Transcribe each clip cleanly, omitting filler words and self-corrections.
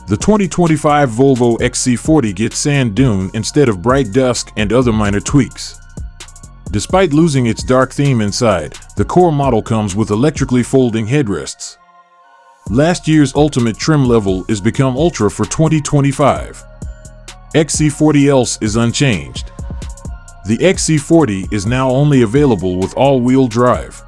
The 2025 Volvo XC40 gets Sand Dune instead of Bright Dusk and other minor tweaks. Despite losing its dark theme inside, the core model comes with electrically folding headrests. Last year's ultimate trim level is become Ultra for 2025. XC40 else is unchanged. The XC40 is now only available with all-wheel drive.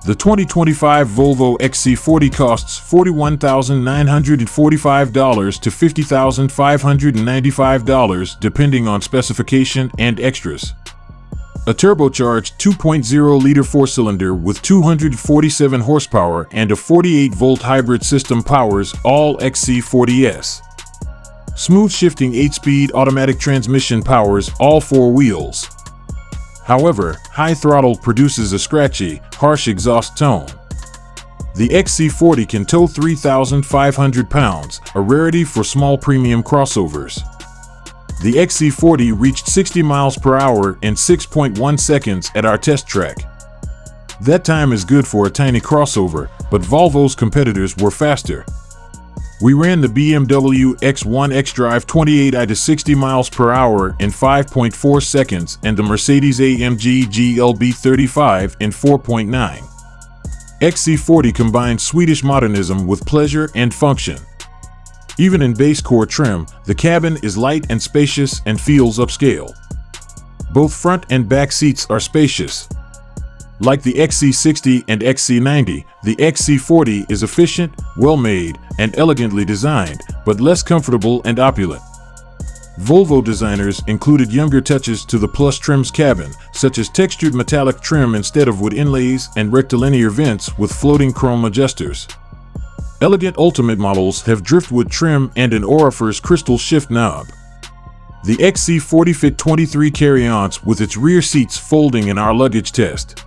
The 2025 Volvo XC40 costs $41,945 to $50,595 depending on specification and extras. A turbocharged 2.0-liter four-cylinder with 247 horsepower and a 48-volt hybrid system powers all XC40s. Smooth shifting 8-speed automatic transmission powers all four wheels. However, high throttle produces a scratchy, harsh exhaust tone. The XC40 can tow 3,500 pounds, a rarity for small premium crossovers. The XC40 reached 60 miles per hour in 6.1 seconds at our test track. That time is good for a tiny crossover, but Volvo's competitors were faster. We ran the BMW X1 xDrive 28i to 60 miles per hour in 5.4 seconds and the Mercedes-AMG GLB 35 in 4.9. XC40 combines Swedish modernism with pleasure and function. Even in base core trim, the cabin is light and spacious and feels upscale. Both front and back seats are spacious. Like the XC60 and XC90, the XC40 is efficient, well-made, and elegantly designed, but less comfortable and opulent. Volvo designers included younger touches to the plush trim's cabin, such as textured metallic trim instead of wood inlays and rectilinear vents with floating chrome adjusters. Elegant Ultimate models have driftwood trim and an Orifice crystal shift knob. The XC40 fit 23 carry-ons with its rear seats folding in our luggage test.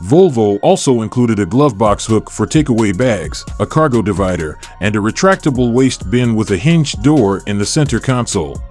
Volvo also included a glove box hook for takeaway bags, a cargo divider, and a retractable waste bin with a hinged door in the center console.